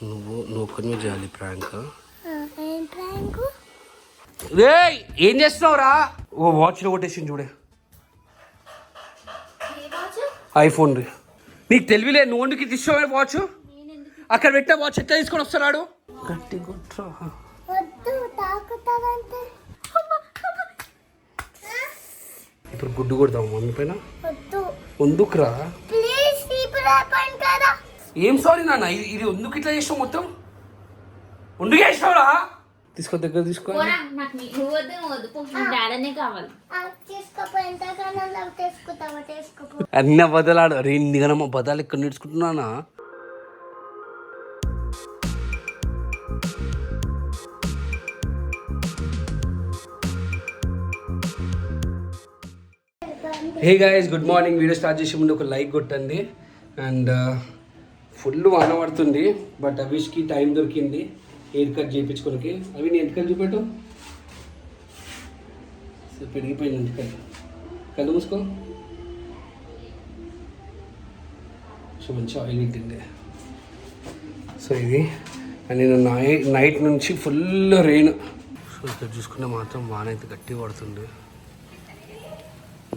నువ్వు ఒక్కనే చేయాలి ప్రాంక్. ఏం ప్రాంక్? రేయ్ ఏం చేస్తున్నావురా? ఓ వాచ్లో కొట్టేసింది చూడే, ఐఫోన్. నీకు తెలివిలే, నువ్వు వండుకి తీసుకోవాలి వాచ్. అక్కడ పెట్టే వాచ్ ఎట్లా తీసుకొని వస్తున్నాడు? గట్టి కొట్రా. ఇప్పుడు గుడ్డు కొడతావు మమ్మీ పైన. ఎందుకురా? ఏం సారీ నాన్న, ఇది ఎందుకు ఇట్లా చేసావు? మొత్తం ఉండు చేసినావురా. తీసుకో, దగ్గర తీసుకో. అన్న బదలాడు. రెండు గనమ్మ బదాలు ఇక్కడ నేర్చుకుంటున్నానా? Hey guys, good morning. Video start చేసే ముందు ఒక లైక్ కొట్టండి. అండ్ ఫుల్ వాన పడుతుంది, బట్ అవిష్కి టైం దొరికింది హెయిర్ కట్ చేయించుకోనికి. అవి నేను ఎంతకలు చూపెట్టు. పెరిగిపోయింది ఎంతకలు. కళ్ళు మూసుకో. సో మంచి ఆయిల్ ఇంటింది. సో ఇది అండ్ నేను నైట్ నుంచి ఫుల్ రెయిన్. సో ఇక్కడ చూసుకుంటే మాత్రం వాన అయితే గట్టిగా పడుతుంది.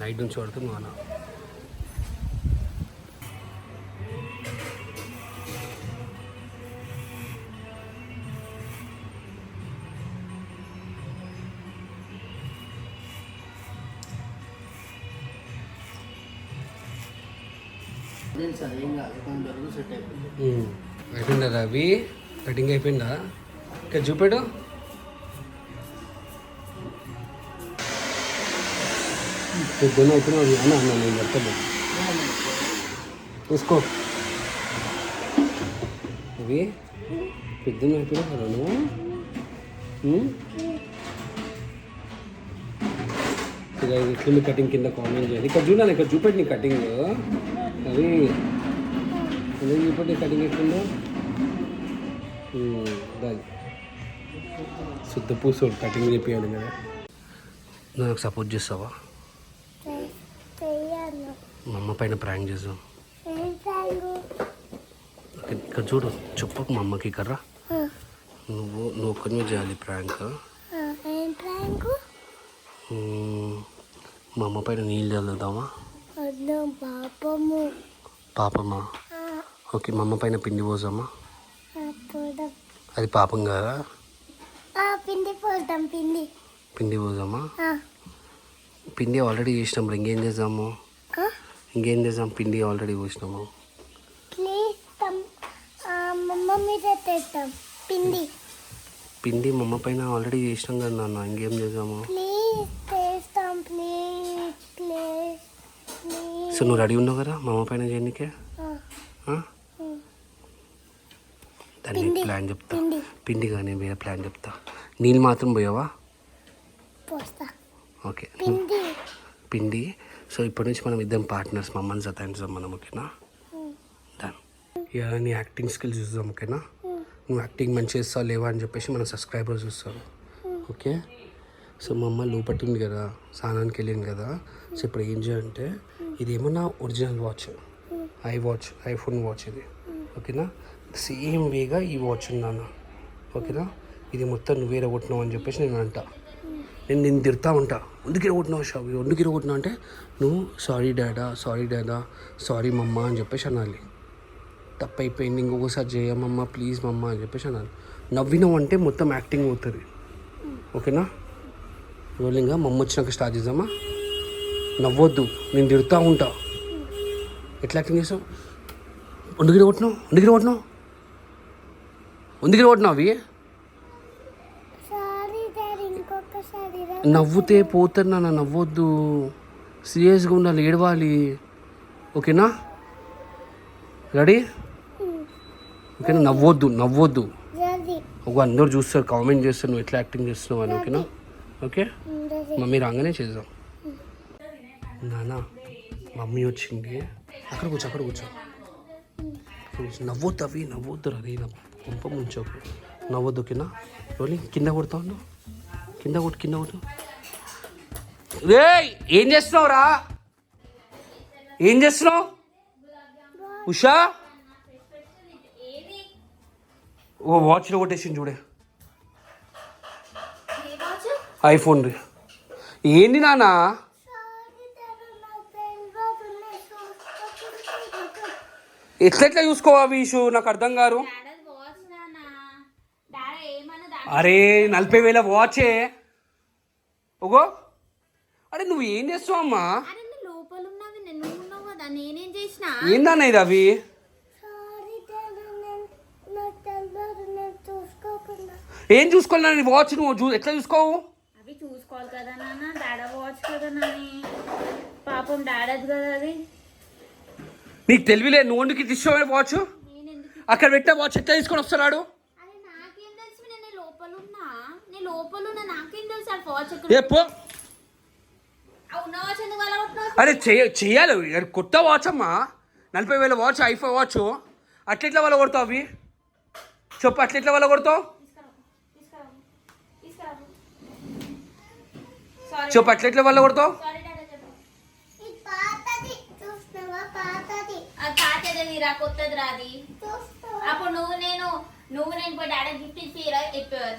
నైట్ నుంచి పడుతుంది వాన. అయిపోయిందా రవి? కటింగ్ అయిపోయిందా? ఇక్కడ చూపెడు. పొద్దున్న అవుతున్నా అన్న అన్న నేను చెప్తాను చూసుకో. అవి పొద్దున్న అయిపోయినా నువ్వు ఇట్లా కటింగ్ కింద కామెంట్ చేయాలి. ఇక్కడ చూడాలి, ఇక్కడ చూపెట్టి నీ కటింగ్. అది అదే చూపెట్టి కటింగ్ ఎట్లుందో. దాని శుద్ధ పూసోడు కటింగ్ చెప్పాడు కదా. నాకు సపోర్ట్ చేస్తావా? మా అమ్మ పైన ప్రాంక్ చేద్దాం. ఇక్కడ చూడు, చెప్పకు మా అమ్మకి కర్రా. నువ్వు ఒక్కనే చేయాలి ప్రాంక్. మా అమ్మ పైన నీళ్ళు చల్లుదామా? పాపమ్మా? ఓకే, మా అమ్మ పైన పిండి పోసామా? అది పాపం కదా. పిండి పోసామా? పిండి ఆల్రెడీ చేసినాము. ఇంకేం చేద్దాము? పిండి ఆల్రెడీ పోసినాము. పిండి మా అమ్మ పైన ఆల్రెడీ చేసినాం కదా నాన్న. ఇంకేం చేద్దాము? సో నువ్వు రెడీ ఉన్నావు కదా మా అమ్మ పైన చేయడానికే? దాన్ని ప్లాన్ చెప్తా. పిండి కానీ వేరే ప్లాన్ చెప్తా. నీళ్ళు మాత్రం పోయావా? ఓకే, పిండి. సో ఇప్పటి నుంచి మనం ఇద్దరం పార్ట్నర్స్. మా అమ్మని సతాయించాం మనం. ఓకేనా? డన్. ఇక నీ యాక్టింగ్ స్కిల్స్ చూద్దాం. ఓకేనా? నువ్వు యాక్టింగ్ మంచి చేస్తావు లేవా అని చెప్పేసి మన సబ్స్క్రైబర్స్ చూస్తారు. ఓకే? సో మా అమ్మ లోపట్టి ఉంది కదా, స్నానానికి వెళ్ళింది కదా. సో ఇప్పుడు ఏం చేయాలంటే, ఇది ఏమన్నా ఒరిజినల్ వాచ్, ఐఫోన్ వాచ్ ఇది. ఓకేనా? సేమ్ వేగా ఈ వాచ్ ఉందన్న. ఓకేనా? ఇది మొత్తం నువ్వు వేరే కొట్టినావు అని చెప్పేసి నేను అంటా. నేను తిడతా ఉంటా, ఎందుకు ఇరగొట్టినావు షావి, ఎందుకు ఇరగొట్టినావు అంటే నువ్వు సారీ డాడా, సారీ మమ్మ అని చెప్పేసి అనాలి. తప్పు అయిపోయింది, ఇంకొకసారి చేయమమ్మ ప్లీజ్ మమ్మ అని చెప్పేసి అనాలి. నవ్వినావు అంటే మొత్తం యాక్టింగ్ అవుతుంది. ఓకేనా? రోలింగ్గా మమ్మ వచ్చినాక స్టార్ట్ చేద్దామా? నవ్వొద్దు, నేను తిడుతూ ఉంటా. ఎట్లా యాక్టింగ్ చేసావు? ఎందుకు ఇరగొట్టినావు అవి? నవ్వుతే పోతారు నాన్న, నవ్వొద్దు. సీరియస్గా ఉండాలి, ఏడవాలి. ఓకేనా? రెడీ? ఓకేనా? నవ్వొద్దు. ఒక అందరూ చూస్తారు, కామెంట్ చేస్తారు నువ్వు ఎట్లా యాక్టింగ్ చేస్తున్నావు అని. ఓకేనా? ఓకే, మమ్మీ రాగానే చేద్దాం. నాన్న మమ్మీ వచ్చింది. అక్కడ కూర్చో. నవ్వొద్దు రీ, నా కొంప ముంచోకు. నవ్వొద్దు. ఓకేనా? రోలింగ్. కింద కొడతా ఉన్నావు, కింద కొట్టు. రేయ్ ఏం చేస్తున్నావురా? ఏం చేస్తున్నావు ఉషా? ఓ వాచ్లో కొట్టేసింది చూడే ఏ వాచ్? ఐఫోన్ రీ. ఏంది నాన్న? ఎట్లెట్లా చూసుకోవా వీషు, నాకు అర్థం కాదు. డాడీ వాచ్ నాన్న. డాడీ ఏమన్నా అరే 40,000 వాచే. ఓగో అరే నువ్వు ఏం చేస్తావు అమ్మా? అరే నువ్వు లోపల ఉన్నవి నేను ఉన్నావు కదా, నేనేం చేసిన? ఏందన్న ఇది అవి? ఏం చూసుకోవాలి నీ వాచ్? నువ్వు ఎట్లా చూసుకోవు? అవి చూసుకోవాలి కదా నాన్న, డాడీ వాచ్ కదా నాని. పాపం డాడీది కదా అది. నీకు తెలివిలే, నువ్వు వండుకి తీసుకోవాలి వాచ్. నేనెందుకు? అక్కడ పెట్టే వాచ్ ఎట్లా తీసుకొని వస్తున్నాడు? అరే నాకేం తెలుసు, నేను లోపల ఉన్నా. నేను లోపల ఉన్నా, నాకేం తెలుసు ఆ వాచ్ ఏ పో. ఉన్న వాచ్ ఎందుకు అలా కొట్టినావు? అరే చెయ్యాలి, కొత్త వాచ్ అమ్మా. 40,000 వాచ్, ఐఫోన్ వాచ్. అట్లెట్లా వాళ్ళ కొడతావు అవి? చెప్పు, అట్లెట్లా వాళ్ళ కొడతావు? చెప్పు, అట్లెట్లా వాళ్ళ కొడతావు? కొత్తది రాది. అప్పుడు నువ్వు నేను పోయి డాడీ గిఫ్ట్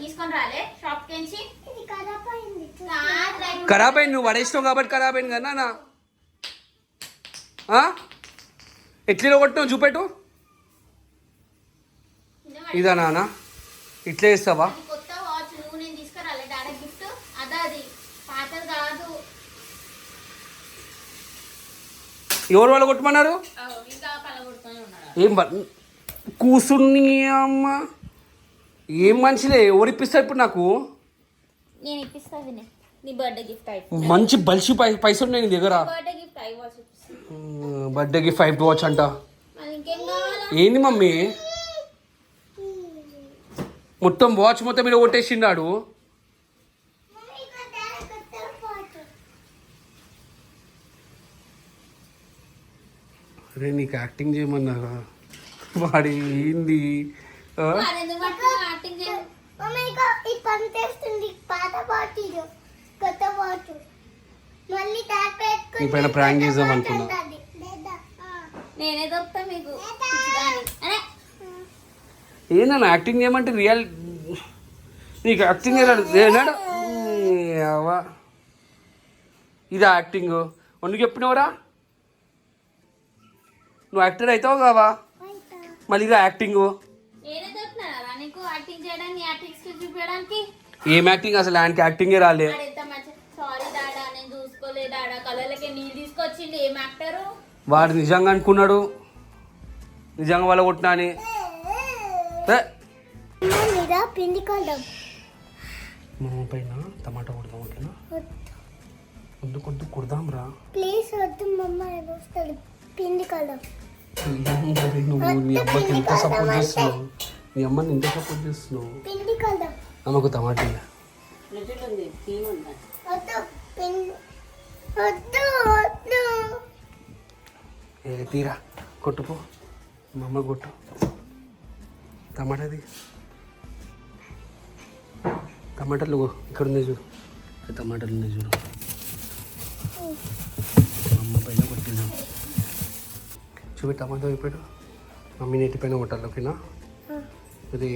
తీసుకొని రాలే షాప్ కించి. ఖరాబ్ అయింది, నువ్వు పడేసినావు కాబట్టి ఖరాబ్ అయింది కదా నాన్న. ఎట్లా కొట్టినావు చూపెట్టు. ఇదా నాన్న? ఇట్లా చేస్తావా? కొత్త వాచ్ నువ్వు నేను తీసుకురాలే డాడీ గిఫ్ట్. అదా అది పాతది కాదు. ఎవరు వాళ్ళు కొట్టమన్నారు? ఇంకా పలగొడుతూనే ఉన్నాడు. ఏం కూసుని అమ్మ, ఏం మనిషిలే. ఎవరు ఇప్పిస్తారు ఇప్పుడు నాకు? నేను ఇప్పిస్తా వినే, నీ బర్త్డే గిఫ్ట్ అయిపో. మంచి బలిసి పైసలు ఉన్నాయి నీ దగ్గర. బర్త్డే గిఫ్ట్ ఐ వాచ్ ఇప్పిస్తా. బర్త్డేకి 5 వాచ్ అంట. మరి ఇంకేం కావాలా? ఏంది మమ్మీ మొత్తం వాచ్ మొత్తం మీద కొట్టేసిండాడు. అరే నీకు యాక్టింగ్ చేయమన్నారా? వాడి ఏంది? మరెందుకు పట్టుకున్నావు యాక్టింగ్ చేయ? ఈ పని చేస్తుంది పాత బాటిల్ కొత్త బాటిల్ మళ్ళీ ట్యాప్ పెట్టుకుని నీ పైన ప్రాంక్ చేద్దాం అనుకున్నా. నేనే దొరుకుతా మీకు పిచ్చిదాన్ని. అరే ఏందన్నా యాక్టింగ్ చేయమంటే రియల్ నీకు యాక్టింగ్ చేయలేడు. ఇదా యాక్టింగ్? ఎందుకు చెప్పినవరా? నువ్వు యాక్టర్ అవుతావు కావా? మళ్ళీ ఇదా యాక్టింగ్? నేనే దొరుకుతున్నారా నీకు యాక్టింగ్ చేయడానికి, యాక్టింగ్ స్కిల్ చూపించడానికి? ఏం యాక్టింగ్ అసలు? ఆయనకి యాక్టింగే రాలే. ఎంత మంచి. సారీ డాడా, నేను చూసుకోలే డాడా. కళ్ళకి నీళ్ళు తీసుకొచ్చింది. ఏం యాక్టరు వాడు? నిజంగా అనుకున్నాడు నిజంగా వాళ్ళ కొట్టినా అని. పిండి కలడం మా పైన టమాటా కొడదాం, ఓకేనా? కొద్దు కుడదాం రా ప్లీజ్. వద్దు మమ్మ వస్తుంది పిండి కలడం. నువ్వు నీ అమ్మకి ఎంత సపోర్ట్ చేస్తున్నావు? నీ అమ్మని ఎంత సపోర్ట్ చేస్తున్నావు? పిండి కలడం. అమ్మకు టమాటా తీరా కొట్టుపో. మా అమ్మ కొట్టు. టమాటాది టమాటాలు ఇక్కడ ఉన్నాయి చూడు. టమాటాలు ఉన్నాయి చూడు. మా అమ్మ పైన కొట్టినా చూపి. టమాటా అయిపోయాడు. మమ్మీ నెట్టి పైన కొట్టాలి, ఓకేనా? ఇది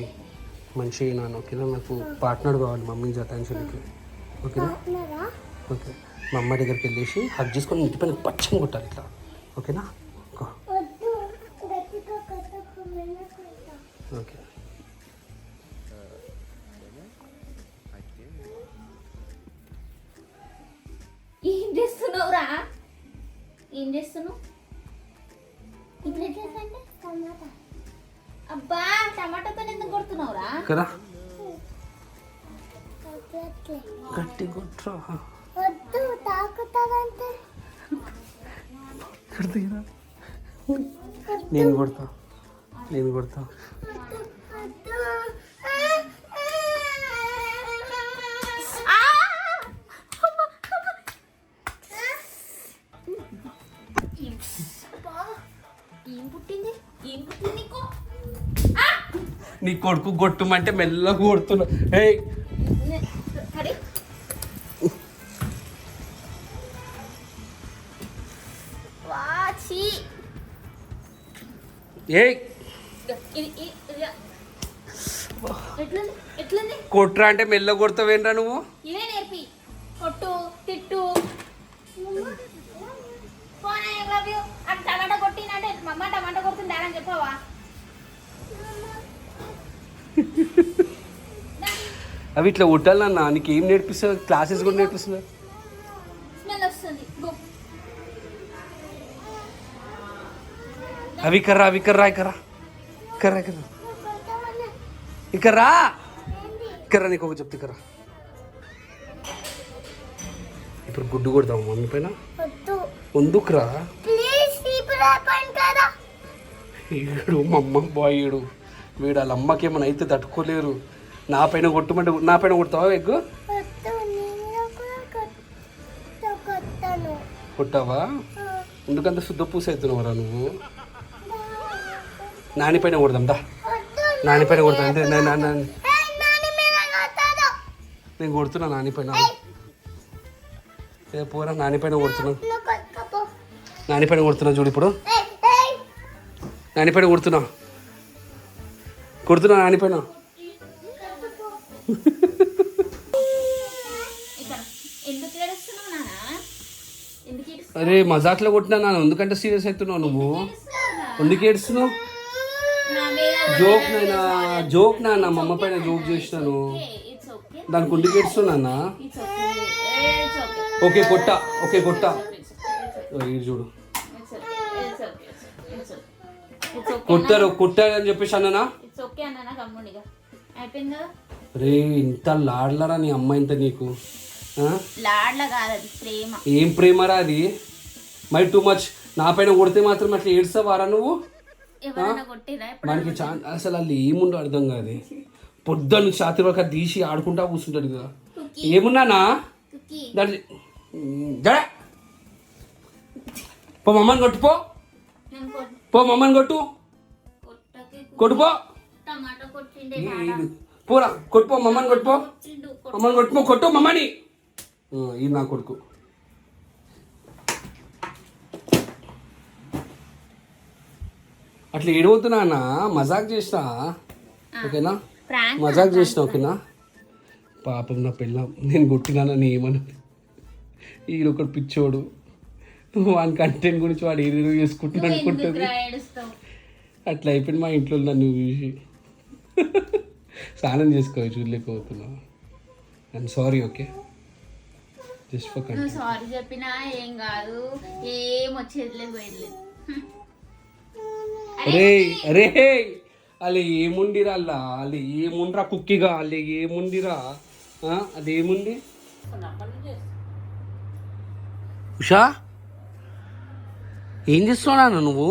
మంచి నాన్న, ఓకేనా? నాకు పార్ట్నర్ కావాలి మమ్మీని జతాయించడానికి, ఓకేనా? ఓకే. మా అమ్మ దగ్గరికి వెళ్ళేసి హక్ చేసుకొని ఇంటి పైన పచ్చని కొట్టాలి ఇట్లా, ఓకేనా? ఓకే. ఏం చేస్తున్నావురా? ఏం చేస్తున్నావు? అబ్బా టమాటాతో ఎందుకు కొడుతున్నావురా? కదా గట్టి కొట్రా. వద్దు తాకుతావంటే నేను కొడతా. నీకు? నీ కొడుకు కొట్టుమంటే మెల్లగా కొడుతున్నా. ఏయ్ ఏయ్ ఎట్లుంది ఎట్లుంది కొట్రా అంటే మెల్ల కొడతావేంట్రా నువ్వు? ఇవే నేర్పి కొట్టు తిట్టు పోనా ఐ లవ్ యూ అది టమాటా కొట్టినంటే మమ్మ టమాటా కొడుతుంది డాడీ అని చెప్పవా అవి ఇట్లా కొట్టాలన్నా నీకు ఏం నేర్పిస్తుంది? క్లాసెస్ కూడా నేర్పిస్తుంది. స్మెల్ వస్తుంది అవి కర్రా ఇక్కర్రా ఇక్కర్రా ఇక్కర్రా నీకు ఒక చెప్తే కర్రా. ఇప్పుడు గుడ్డు కొడతావు మమ్మీ పైన. ఎందుకురా? ఈడు మా అమ్మ బాయ్ ఈడు వీడు వాళ్ళ అమ్మకి ఏమైనా అయితే తట్టుకోలేరు. నా పైన కొట్టమంటే నా పైన కొడతావా ఎగ్గు? కొట్టావా? ఎందుకంత శుద్ధ పూస అవుతున్నావురా నువ్వు? నాని పైన కొడదాం దా. నాని పైన కొడతాం అంతే. నేను కొడుతున్నా నాని పైన. పోరా నాని పైన కొడుతున్నా. నాని పైన కొడుతున్నా చూడు ఇప్పుడు. నాని పైన కొడుతున్నా నాని పైన. అరే మజాక్లో కొట్టినా నాన్న, ఎందుకంటే సీరియస్ అవుతున్నావు నువ్వు? ఎందుకు ఏడుస్తున్నావు? జోక్ నాన్న మా అమ్మ పైన జోక్ చేసినాను దానికి ఎందుకు ఏడుస్తున్నా? ఓకే కొట్టా ఇది చూడు కొట్టారు అని చెప్పేసి అన్నానా? రే ఇంత లాడ్లరా నీ అమ్మ ఇంత నీకు? ఏం ప్రేమరా అది? మరి టూ మచ్. నా పైన కొడితే మాత్రం అట్లా ఏడ్స్తావారా నువ్వు? మనకి అసలు వాళ్ళు ఏముండో అర్థం కాదు. పొద్దున్న రాత్రి వరకు తీసి ఆడుకుంటా కూర్చుంటాడు కదా. ఏమున్నానా దాని పో మమ్మని కొట్టుపో. మమ్మని కొట్టుపో పోరా కొట్టుపో మమ్మని కొట్టు మమ్మని. ఇది నా కొడుకు. అట్లా ఏడవుతున్నా అన్న, మజాక్ చేసిన ఓకేనా? మజాక్ చేసిన ఓకేనా? పాపం నా పిల్ల నేను కొట్టినానని ఏమన్నది. ఈడొకడు పిచ్చోడు, వాని కంటెంట్ గురించి వాడు ఏదో చేసుకుంటున్నా అనుకుంటుంది. అట్లా అయిపోయింది మా ఇంట్లో నన్ను చూసి. స్నానం చేసుకోవచ్చు చూడలేకపోతున్నా. I'm sorry okay. Just for content. Sorry చెప్పినా ఏం కాదు, ఏం వచ్చేది పోయేది. అరే వాళ్ళు ఏముండిరా వాళ్ళు ఏముండ్రా కుక్కిగా వాళ్ళు ఏముండిరా అదేముంది? ఉషా ఏం చేస్తున్నాను నువ్వు?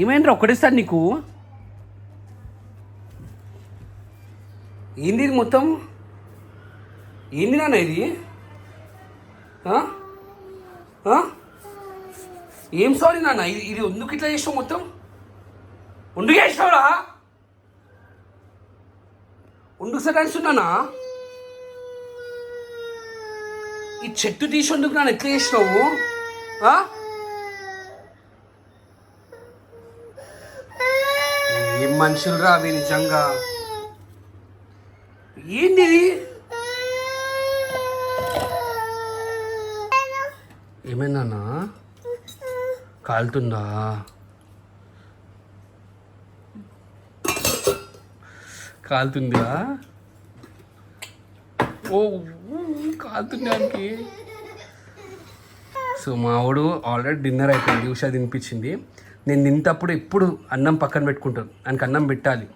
ఏమైందిరా ఒక్కడేసారి నీకు? ఏంది ఇది మొత్తం? ఏంది నాన్న ఇది? ఏం సారీ నాన్న, ఇది ఎందుకు ఇట్లా చేసావు? మొత్తం ఉండు చేసావురా? ఉండు సార్ అనిస్తున్నానా? ఈ చెట్టు తీసేందుకు నాన్న ఎట్లా చేసినావు? ఏం మనుషులు రా అవి నిజంగా. ఏంది ఇది? ఏమైందన్నా? కాలుతుందా? కాలుతుందా? ఓ కాలుతుందానికి. సో మావాడు ఆల్రెడీ డిన్నర్ అయిపోయింది, ఉషా తినిపించింది. నేను తింటప్పుడు ఎప్పుడు అన్నం పక్కన పెట్టుకుంటాను, ఆయనకి అన్నం పెట్టాలి.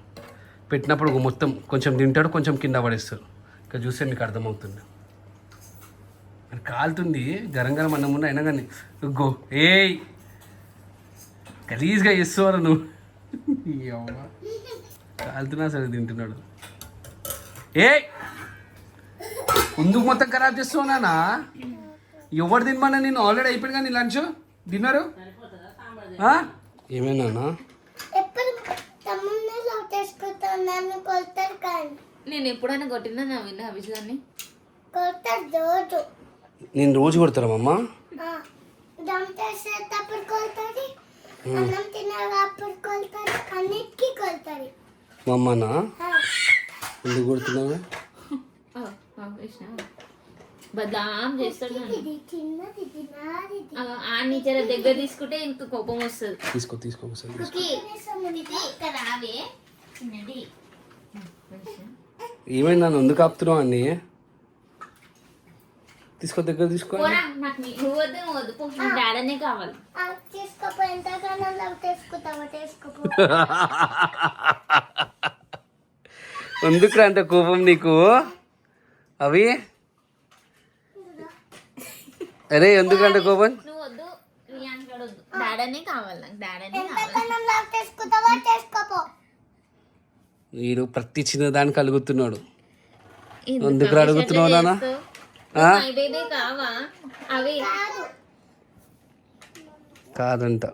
పెట్టినప్పుడు మొత్తం కొంచెం తింటాడు, కొంచెం కింద పడేస్తాడు. ఇక్కడ చూస్తే మీకు అర్థమవుతుంది. అది కాలుతుంది, గరం గరం అన్నం ఉన్నా అయినా కానీ గో ఏయ్ గలీజ్గా చేస్తావు నువ్వు. కాలుతున్నా సరే తింటున్నాడు. ముందుకు మొత్తం ఖరాబ్ చేస్తావు నానా. ఎవరు తినమన్నా నేను ఆల్రెడీ అయిపోయింది కానీ లంచ్ డిన్నరు. ఏమైనా నేను ఎప్పుడైనా కొట్టినా నా విన్నా అభిషాన్ని నేను రోజు కొడతారా అమ్మ? అన్నం తిన్నాక అప్పుడు కొలుతారు, అన్నిటికీ కొలుతారు. మా అమ్మనా ఎందుకు కొడుతున్నావా? బదాం చేస్తాడు ఇది చిన్నది, ఇది నాది, ఇది ఆని జర దగ్గర తీసుకుంటే ఇంత కోపం వస్తుంది. తీసుకో ఒకసారి రావే చిన్నది. ఏమైంది నన్ను ఎందుకు ఆపుతున్నావు అన్నీ? దగ్గర తీసుకో. నాకు నువ్వు వద్దు పో, నాకు డాడీనే కావాలి. తీసుకోపో, ఎంతగానో లవ్ తీసుకుంటావా? తీసుకోపో. ఎందుకురా అంత కోపం నీకు? అవి అరే ఎందుకంటే కోపం? నువ్వు వద్దు, రియాన్ కూడా వద్దు, డాడీనే కావాలి. నాకు డాడీనే కావాలి. ఎంతగానో లవ్ తీసుకుంటావా? తీసుకోపో. వీడు ప్రతి చిన్న దానికి అలుగుతున్నాడు. ఎందుకు అడుగుతున్నావు నాన్న? బేబీ కావా అవి? కాదంట.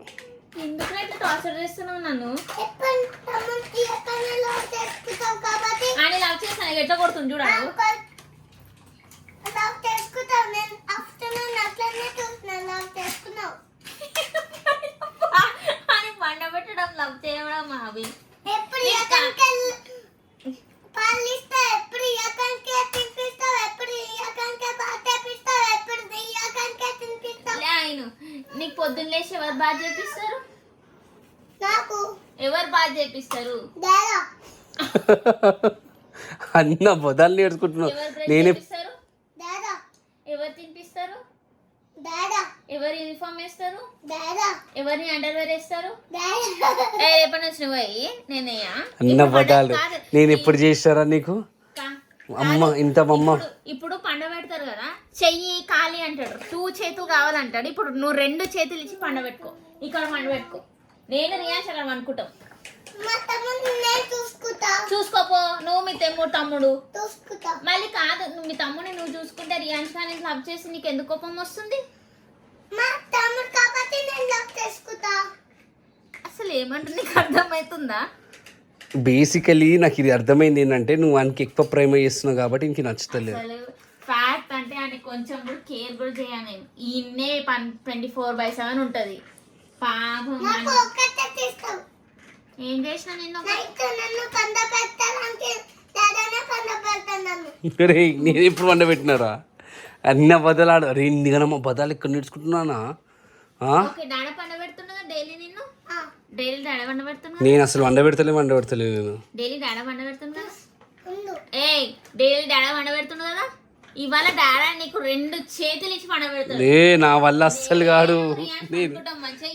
ఎందుకు ఇట్లా టార్చర్ చేస్తున్నావు నన్ను? అని లవ్ చేస్తాను, ఎట్లా కొడుతుంది చూడాలి. అని పండ పెట్టడం లవ్ చేయడం అవి. నీకు పొద్దున్న లేచి ఎవరు బాగా చేపిస్తారు? ఎవరు బాగా చేపిస్తారు? అన్న బొదాలు నేర్చుకుంటున్నావు. నేనే ఎవరు తినిపిస్తారు? ఎవరు యూనిఫామ్ వేస్తారు? ఎవరిని అండర్వేర్ వేస్తారు? రేపటి నుంచి నువ్వు నేనయ్యా అన్న బొదాలు నేను ఎప్పుడు చేస్తారా నీకు? అమ్మ ఇంత అమ్మ ఇప్పుడు పండ పెడతారు కదా, చెయ్యి ఖాళీ అంటాడు, 2 చేతులు కావాలంటాడు. ఇప్పుడు నువ్వు 2 చేతులు ఇచ్చి పండ పెట్టుకో, ఇక్కడ పండ పెట్టుకో. నేను రియాక్షన్ అనుకుంటాం. చూసుకోపో, నువ్వు మీ తమ్ముడు మళ్ళీ కాదు. నువ్వు మీ తమ్ముడిని నువ్వు చూసుకుంటే రియాన్స్ ఖాన్ లవ్ చేసి నీకు ఎందుకు కోపం వస్తుంది? అసలు ఏమంటుంది నీకు అర్థమవుతుందా? బేసికలీ నాకు ఇది అర్థమైంది ఏంటంటే నువ్వు ఆయనకి ఎక్కువ ప్రేమ చేస్తున్నావు కాబట్టి ఇంక నచ్చుతలేదు. అసలు ఫ్యాక్ట్ అంటే ఆయన కొంచెం కూడా కేర్ కూడా చేయాలి. ఈయన్నే 24/7 ఉంటది పాపం. ఏం చేసినా నిన్ను? నేను ఎప్పుడు వండ పెట్టినారా? అన్న బదలాడు. అరే ఇన్నిగా బదాలు ఇక్కడ నేర్చుకుంటున్నానా? డాడ పండ పెడుతున్నా డైలీ నిన్ను? డైలీ డాడ వండ పెడుతున్నా? నేను అసలు వండ పెడతలేదు నేను. డైలీ డాడ వండ పెడుతున్నా? డైలీ డాడ వండ పెడుతున్నా కదా? ఇవాళ డాడ నీకు 2 చేతులు ఇచ్చి పండ పెడతాడు. నా వల్ల అస్సలు కాదు.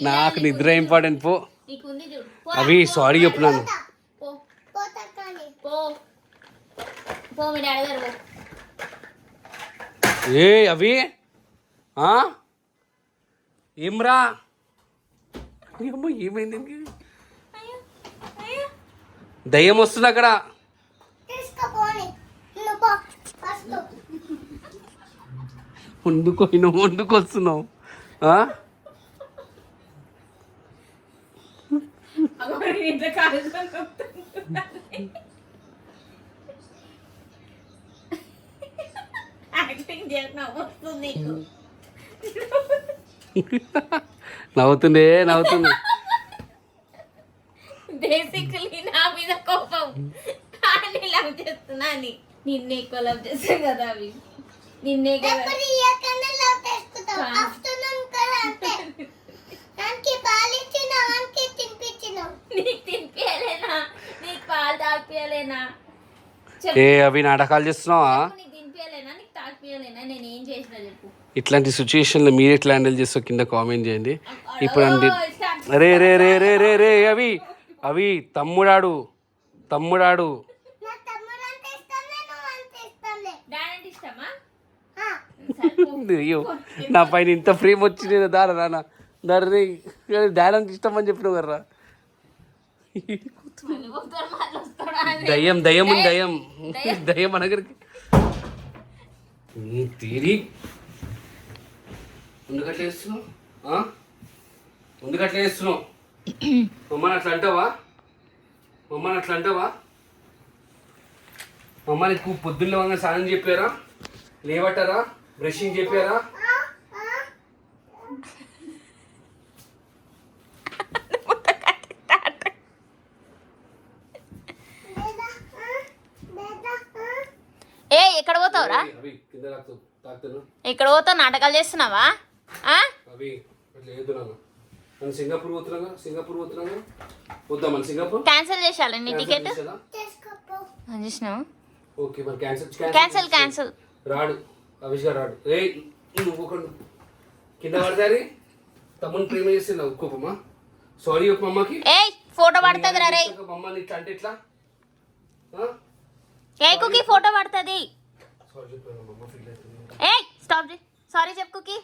నాకు నిద్ర ఇంపార్టెంట్. పో అవి సారీ చెప్పున్నాను. పో మీ డాడీ గారు. అవి ఏమ్రా ఏమైంది? దయ్యం వస్తుంది అక్కడ. ముందుకు వస్తున్నావు. నవ్వుతుంది. బేసికలీ నా మీద కోపం కానీ లవ్ చేస్తున్నా అని. నిన్నే ఎక్కువ లవ్ చేస్తా కదా అవి. నిన్నే నీకు తినిపించలేనా? నీకు పాలు తాగిపియలేనా? అవి నాటకాలు చేస్తున్నావా? నీకు తినిపించలేనా? నీకు తాగిపియలేనా? నేను ఏం చేసినా చెప్పు. ఇట్లాంటి సిచ్యుయేషన్లో మీరు ఎట్లా హ్యాండిల్ చేస్తారో కింద కామెంట్ చేయండి. ఇప్పుడు అండి రే రే రే రే రే రే అవి తమ్ముడాడు. అయ్యో నా పైన ఇంత ప్రేమ వచ్చి నేను నాన్న డాడీ అంటే ఇష్టం అని చెప్పినావు కర్రా. దయ్యం అనగరికి తీరి ముందుకట్లా చేస్తున్నావు. మమ్మల్ని అట్లా అంటావా? మమ్మ నీకు పొద్దున్న వంగ స్నానం చెప్పారా? లేవటారా? బ్రషింగ్ చెప్పారా? తాగుతావురా అవి కింద తాగుతాను. ఇక్కడ పోతావు నాటకాలు చేస్తున్నావా ఆ? అవి అట్లా వేద్దున్నాను. మనం సింగపూర్ పోతున్నాగా వద్దాం. మన సింగపూర్ క్యాన్సిల్ చేయాలి నీ టికెట్ చేసుకోపో. చూసినావు ఓకే మరి క్యాన్సిల్ రాడు అవిష్ గారు రాడు. ఏ నువ్వు ఒక కింద పడతారి తమ్ముని ప్రేమ చేస్తే నా కోపమా? సారీ ఒక అమ్మకి ఏయ్ ఫోటో పడుతుంది రా రే మమ్మల్ని ఇట్లా అంటే ఇట్లా ఏ కుకీ ఫోటో పడుతుంది సారీ చెప్పాను అమ్మ ఫీల్ అవుతుంది. ఏయ్ స్టాప్ సారీ చెప్పు కుకీ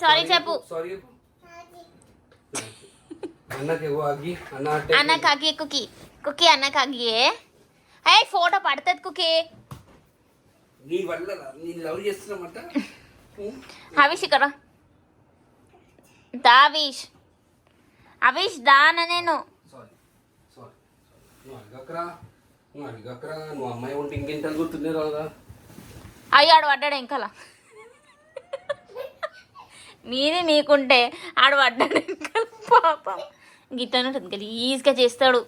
సారీ చెప్పు సారీ చెప్పు అన్నకి ఆగి అన్న అన్న కాకి కుకీ అన్న కాకి ఏ ఫోటో పడుతుంది కుకీ నీ వల్ల నేను లవ్ చేస్తున్నామంట. అవిష్ ఇక్కడ దా అవిష్ దాన నేను సారీ నువ్వు అడిగక్కరా నువ్వు అమ్మాయి ఉంటే ఇంకెంత గుర్తుండే రాదా? అయ్యాడు పడ్డాడు ఇంకలా మీది మీకుంటే ఆడు పడ్డాడు ఇంకా పాపం గిట్టనే ఉంటుంది గలీజ్గా చేస్తాడు